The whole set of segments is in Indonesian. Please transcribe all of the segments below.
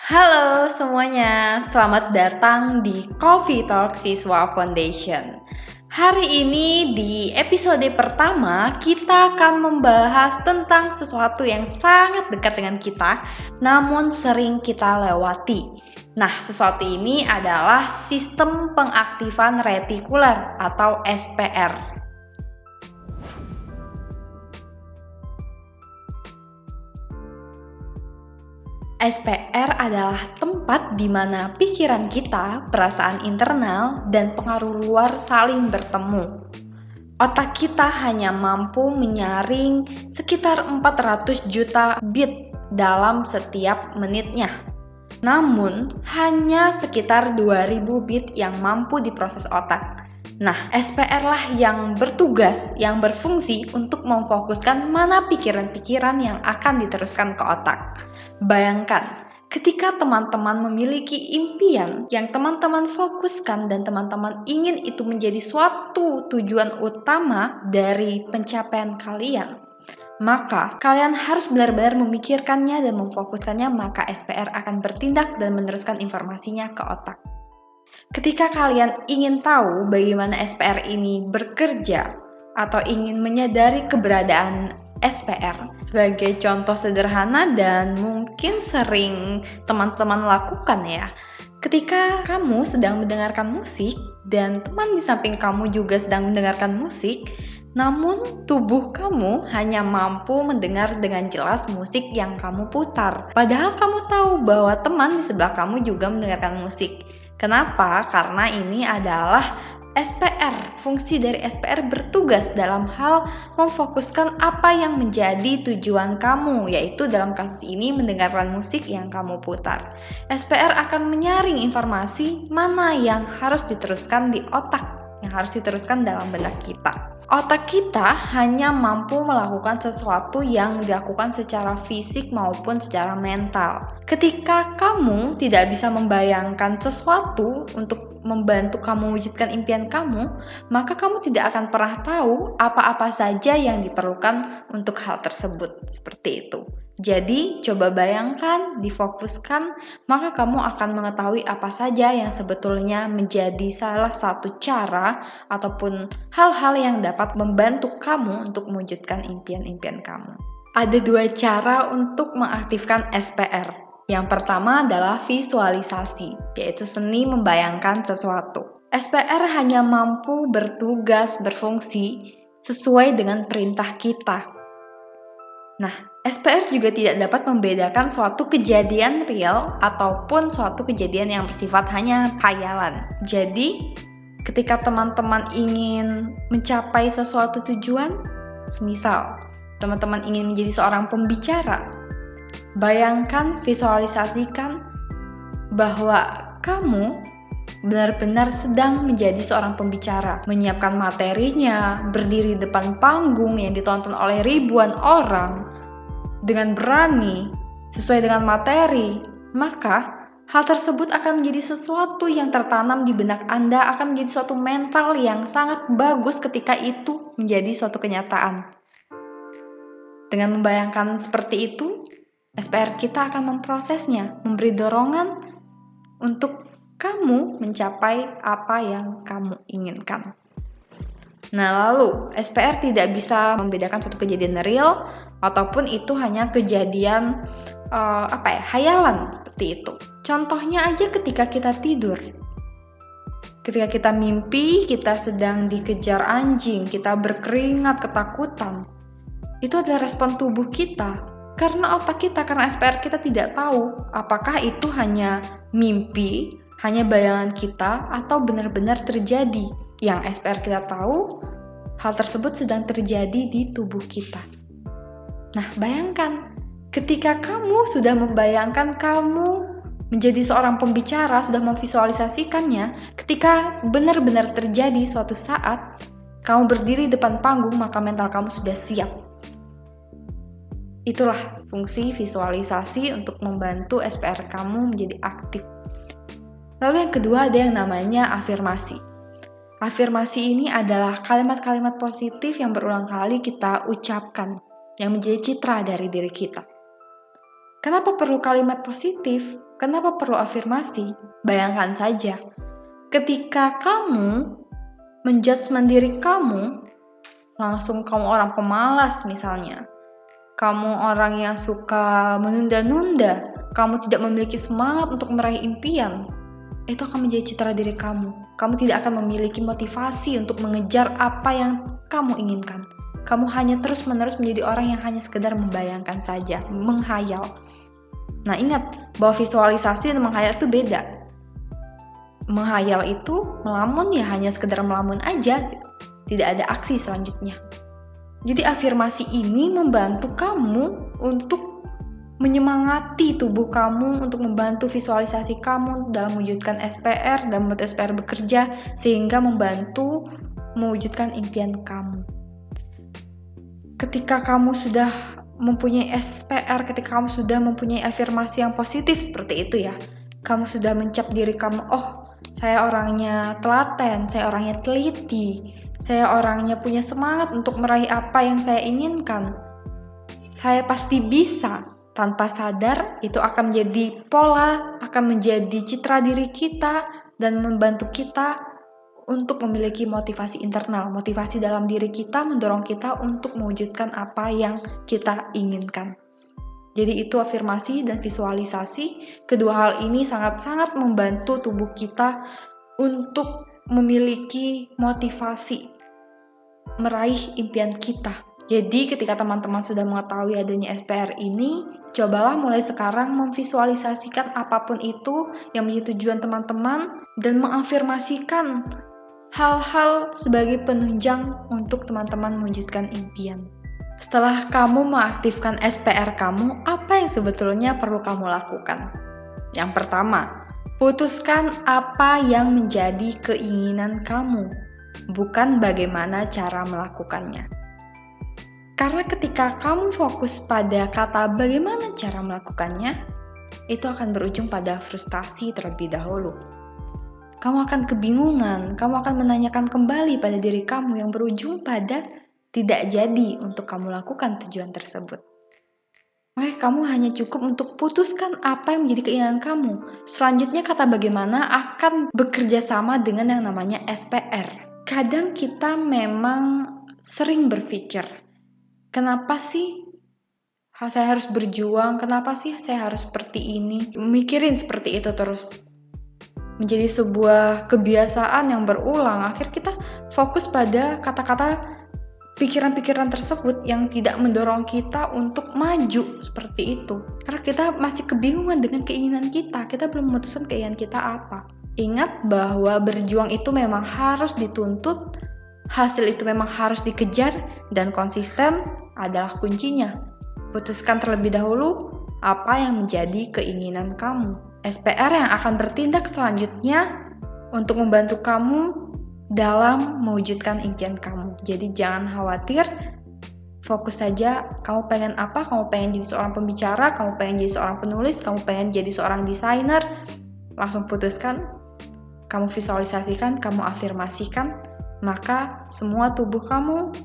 Halo semuanya, selamat datang di Coffee Talk Siswa Foundation. Hari ini di episode pertama kita akan membahas tentang sesuatu yang sangat dekat dengan kita, namun sering kita lewati. Nah, sesuatu ini adalah sistem pengaktifan retikuler atau SPR. SPR adalah tempat di mana pikiran kita, perasaan internal, dan pengaruh luar saling bertemu. Otak kita hanya mampu menyaring sekitar 400 juta bit dalam setiap menitnya. Namun, hanya sekitar 2000 bit yang mampu diproses otak. Nah, SPR lah yang bertugas, yang berfungsi untuk memfokuskan mana pikiran-pikiran yang akan diteruskan ke otak. Bayangkan, ketika teman-teman memiliki impian yang teman-teman fokuskan dan teman-teman ingin itu menjadi suatu tujuan utama dari pencapaian kalian, maka kalian harus benar-benar memikirkannya dan memfokuskannya, maka SPR akan bertindak dan meneruskan informasinya ke otak. Ketika kalian ingin tahu bagaimana SPR ini bekerja atau ingin menyadari keberadaan SPR sebagai contoh sederhana dan mungkin sering teman-teman lakukan ya. Ketika kamu sedang mendengarkan musik dan teman di samping kamu juga sedang mendengarkan musik, namun tubuh kamu hanya mampu mendengar dengan jelas musik yang kamu putar. Padahal kamu tahu bahwa teman di sebelah kamu juga mendengarkan musik. Kenapa? Karena ini adalah SPR. Fungsi dari SPR bertugas dalam hal memfokuskan apa yang menjadi tujuan kamu, yaitu dalam kasus ini mendengarkan musik yang kamu putar. SPR akan menyaring informasi mana yang harus diteruskan di otak, yang harus diteruskan dalam benak kita. Otak kita hanya mampu melakukan sesuatu yang dilakukan secara fisik maupun secara mental. Ketika kamu tidak bisa membayangkan sesuatu untuk membantu kamu mewujudkan impian kamu, maka kamu tidak akan pernah tahu apa-apa saja yang diperlukan untuk hal tersebut. Seperti itu. Jadi, coba bayangkan, difokuskan, maka kamu akan mengetahui apa saja yang sebetulnya menjadi salah satu cara ataupun hal-hal yang dapat membantu kamu untuk mewujudkan impian-impian kamu. Ada dua cara untuk mengaktifkan SPR. Yang pertama adalah visualisasi, yaitu seni membayangkan sesuatu. SPR hanya mampu bertugas, berfungsi sesuai dengan perintah kita. Nah, SPR juga tidak dapat membedakan suatu kejadian real ataupun suatu kejadian yang bersifat hanya khayalan. Jadi, ketika teman-teman ingin mencapai sesuatu tujuan, semisal teman-teman ingin menjadi seorang pembicara, bayangkan, visualisasikan bahwa kamu benar-benar sedang menjadi seorang pembicara, menyiapkan materinya, berdiri depan panggung yang ditonton oleh ribuan orang dengan berani, sesuai dengan materi, maka hal tersebut akan menjadi sesuatu yang tertanam di benak Anda, akan menjadi suatu mental yang sangat bagus ketika itu menjadi suatu kenyataan. Dengan membayangkan seperti itu, SPR kita akan memprosesnya, memberi dorongan untuk kamu mencapai apa yang kamu inginkan. Nah, lalu SPR tidak bisa membedakan suatu kejadian real ataupun itu hanya kejadian khayalan seperti itu. Contohnya aja ketika kita tidur. Ketika kita mimpi, kita sedang dikejar anjing, kita berkeringat, ketakutan. Itu adalah respon tubuh kita. Karena otak kita, karena SPR kita tidak tahu apakah itu hanya mimpi, hanya bayangan kita, atau benar-benar terjadi. Yang SPR kita tahu, hal tersebut sedang terjadi di tubuh kita. Nah, bayangkan, ketika kamu sudah membayangkan kamu menjadi seorang pembicara, sudah memvisualisasikannya, ketika benar-benar terjadi suatu saat, kamu berdiri depan panggung, maka mental kamu sudah siap. Itulah fungsi visualisasi untuk membantu SPR kamu menjadi aktif. Lalu yang kedua ada yang namanya afirmasi. Afirmasi ini adalah kalimat-kalimat positif yang berulang kali kita ucapkan, yang menjadi citra dari diri kita. Kenapa perlu kalimat positif? Kenapa perlu afirmasi? Bayangkan saja, ketika kamu menjudgment diri kamu, langsung kamu orang pemalas misalnya, kamu orang yang suka menunda-nunda, kamu tidak memiliki semangat untuk meraih impian, itu akan menjadi citra diri kamu. Kamu tidak akan memiliki motivasi untuk mengejar apa yang kamu inginkan. Kamu hanya terus-menerus menjadi orang yang hanya sekedar membayangkan saja, menghayal. Nah, ingat bahwa visualisasi dan menghayal itu beda. Menghayal itu melamun ya hanya sekedar melamun aja, tidak ada aksi selanjutnya. Jadi afirmasi ini membantu kamu untuk menyemangati tubuh kamu, untuk membantu visualisasi kamu dalam mewujudkan SPR dan membuat SPR bekerja, sehingga membantu mewujudkan impian kamu. Ketika kamu sudah mempunyai SPR, ketika kamu sudah mempunyai afirmasi yang positif seperti itu ya, kamu sudah mencap diri kamu, oh saya orangnya telaten, saya orangnya teliti, saya orangnya punya semangat untuk meraih apa yang saya inginkan, saya pasti bisa. Tanpa sadar itu akan menjadi pola, akan menjadi citra diri kita dan membantu kita untuk memiliki motivasi internal, motivasi dalam diri kita, mendorong kita untuk mewujudkan apa yang kita inginkan. Jadi itu afirmasi dan visualisasi. Kedua hal ini sangat-sangat membantu tubuh kita untuk memiliki motivasi meraih impian kita. Jadi ketika teman-teman sudah mengetahui adanya SPR ini, cobalah mulai sekarang memvisualisasikan apapun itu yang menjadi tujuan teman-teman dan mengafirmasikan hal-hal sebagai penunjang untuk teman-teman mewujudkan impian. Setelah kamu mengaktifkan SPR kamu, apa yang sebetulnya perlu kamu lakukan? Yang pertama, putuskan apa yang menjadi keinginan kamu, bukan bagaimana cara melakukannya. Karena ketika kamu fokus pada kata bagaimana cara melakukannya, itu akan berujung pada frustasi terlebih dahulu. Kamu akan kebingungan, kamu akan menanyakan kembali pada diri kamu yang berujung pada tidak jadi untuk kamu lakukan tujuan tersebut. Makanya kamu hanya cukup untuk putuskan apa yang menjadi keinginan kamu. Selanjutnya kata bagaimana akan bekerja sama dengan yang namanya SPR. Kadang kita memang sering berpikir, kenapa sih saya harus berjuang, kenapa sih saya harus seperti ini? Mikirin seperti itu terus. Menjadi sebuah kebiasaan yang berulang. Akhirnya kita fokus pada kata-kata pikiran-pikiran tersebut yang tidak mendorong kita untuk maju seperti itu. Karena kita masih kebingungan dengan keinginan kita. Kita belum memutuskan keinginan kita apa. Ingat bahwa berjuang itu memang harus dituntut, hasil itu memang harus dikejar, dan konsisten adalah kuncinya. Putuskan terlebih dahulu apa yang menjadi keinginan kamu. SPR yang akan bertindak selanjutnya untuk membantu kamu dalam mewujudkan impian kamu. Jadi jangan khawatir, fokus saja. Kamu pengen apa? Kamu pengen jadi seorang pembicara, kamu pengen jadi seorang penulis, kamu pengen jadi seorang desainer. Langsung putuskan, kamu visualisasikan, kamu afirmasikan, maka semua tubuh kamu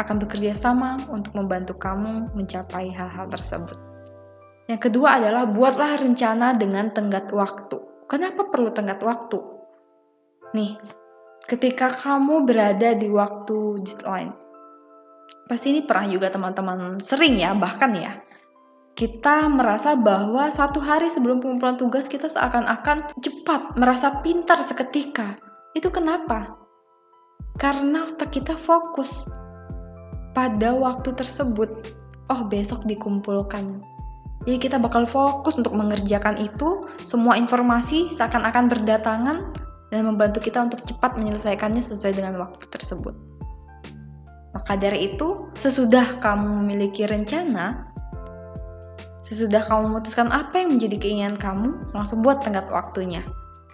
akan bekerja sama untuk membantu kamu mencapai hal-hal tersebut. Yang kedua adalah buatlah rencana dengan tenggat waktu. Kenapa perlu tenggat waktu? Nih, ketika kamu berada di waktu deadline, pasti ini pernah juga teman-teman sering ya, bahkan ya, kita merasa bahwa 1 hari sebelum pengumpulan tugas kita seakan-akan cepat, merasa pintar seketika. Itu kenapa? Karena otak kita fokus pada waktu tersebut. Oh, besok dikumpulkan. Jadi kita bakal fokus untuk mengerjakan itu, semua informasi seakan-akan berdatangan dan membantu kita untuk cepat menyelesaikannya sesuai dengan waktu tersebut. Maka dari itu, sesudah kamu memiliki rencana, sesudah kamu memutuskan apa yang menjadi keinginan kamu, langsung buat tenggat waktunya.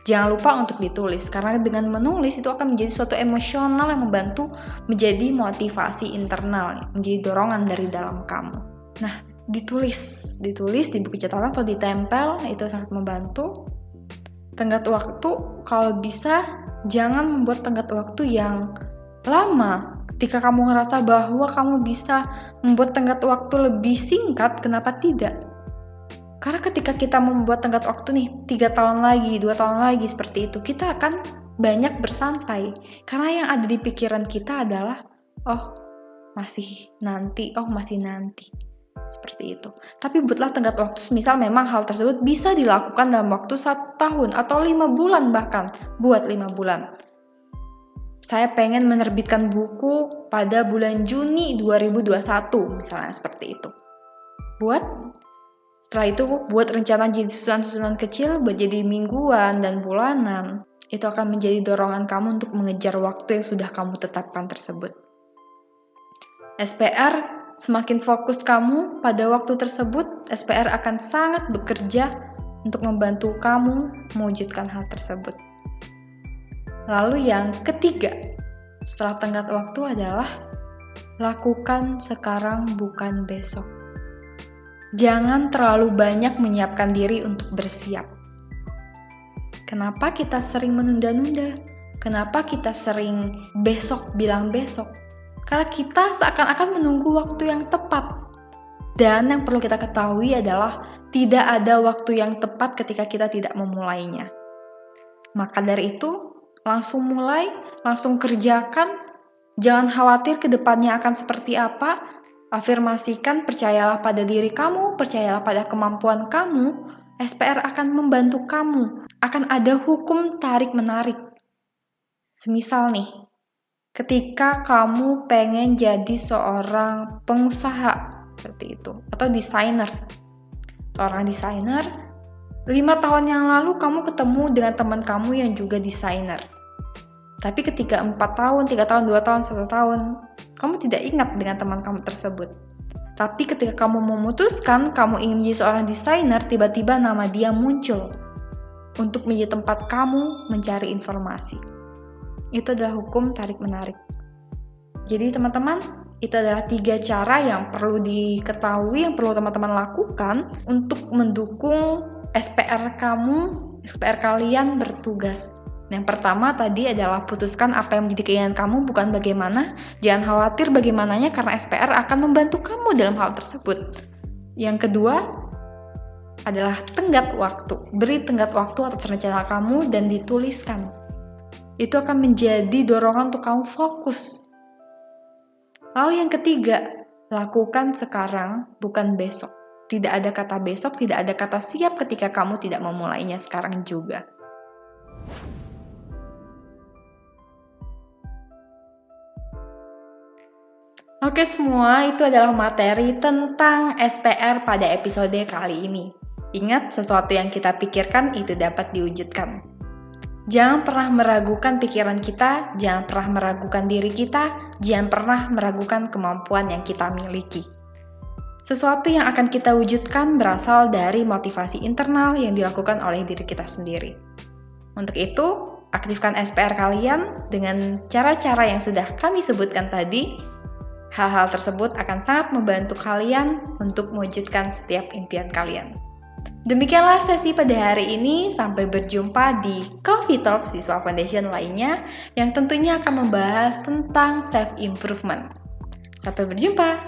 Jangan lupa untuk ditulis, karena dengan menulis itu akan menjadi suatu emosional yang membantu menjadi motivasi internal, menjadi dorongan dari dalam kamu. Nah, ditulis di buku catatan atau ditempel, itu sangat membantu. Tenggat waktu, kalau bisa jangan membuat tenggat waktu yang lama. Ketika kamu ngerasa bahwa kamu bisa membuat tenggat waktu lebih singkat, kenapa tidak? Karena ketika kita membuat tenggat waktu nih 3 tahun lagi, 2 tahun lagi seperti itu, kita akan banyak bersantai. Karena yang ada di pikiran kita adalah, masih nanti. Seperti itu. Tapi buatlah tenggat waktu, misal memang hal tersebut bisa dilakukan dalam waktu 1 tahun atau 5 bulan bahkan. Buat 5 bulan. Saya pengen menerbitkan buku pada bulan Juni 2021, misalnya seperti itu. Setelah itu buat rencana jadi susunan-susunan kecil, buat jadi mingguan dan bulanan. Itu akan menjadi dorongan kamu untuk mengejar waktu yang sudah kamu tetapkan tersebut. SPR, semakin fokus kamu pada waktu tersebut, SPR akan sangat bekerja untuk membantu kamu mewujudkan hal tersebut. Lalu yang ketiga, setelah tenggat waktu adalah lakukan sekarang bukan besok. Jangan terlalu banyak menyiapkan diri untuk bersiap. Kenapa kita sering menunda-nunda? Kenapa kita sering bilang besok? Karena kita seakan-akan menunggu waktu yang tepat. Dan yang perlu kita ketahui adalah tidak ada waktu yang tepat ketika kita tidak memulainya. Maka dari itu, langsung mulai, langsung kerjakan. Jangan khawatir ke depannya akan seperti apa. Afirmasikan, percayalah pada diri kamu, percayalah pada kemampuan kamu. SPR akan membantu kamu. Akan ada hukum tarik-menarik. Semisal nih, ketika kamu pengen jadi seorang pengusaha seperti itu, atau desainer. Seorang desainer, 5 tahun yang lalu kamu ketemu dengan teman kamu yang juga desainer. Tapi ketika 4 tahun, 3 tahun, 2 tahun, 1 tahun, kamu tidak ingat dengan teman kamu tersebut. Tapi ketika kamu memutuskan kamu ingin menjadi seorang desainer, tiba-tiba nama dia muncul untuk menjadi tempat kamu mencari informasi. Itu adalah hukum tarik-menarik. Jadi teman-teman, itu adalah 3 cara yang perlu diketahui, yang perlu teman-teman lakukan untuk mendukung SPR kalian bertugas. Yang pertama tadi adalah putuskan apa yang menjadi keinginan kamu, bukan bagaimana. Jangan khawatir bagaimananya karena SPR akan membantu kamu dalam hal tersebut. Yang kedua adalah tenggat waktu. Beri tenggat waktu atas rencana kamu dan dituliskan. Itu akan menjadi dorongan untuk kamu fokus. Lalu yang ketiga, lakukan sekarang, bukan besok. Tidak ada kata besok, tidak ada kata siap ketika kamu tidak memulainya sekarang juga. Oke semua, itu adalah materi tentang SPR pada episode kali ini. Ingat, sesuatu yang kita pikirkan itu dapat diwujudkan. Jangan pernah meragukan pikiran kita, jangan pernah meragukan diri kita, jangan pernah meragukan kemampuan yang kita miliki. Sesuatu yang akan kita wujudkan berasal dari motivasi internal yang dilakukan oleh diri kita sendiri. Untuk itu, aktifkan SPR kalian dengan cara-cara yang sudah kami sebutkan tadi. Hal-hal tersebut akan sangat membantu kalian untuk mewujudkan setiap impian kalian. Demikianlah sesi pada hari ini, sampai berjumpa di Coffee Talk Siswa Foundation lainnya yang tentunya akan membahas tentang self-improvement. Sampai berjumpa!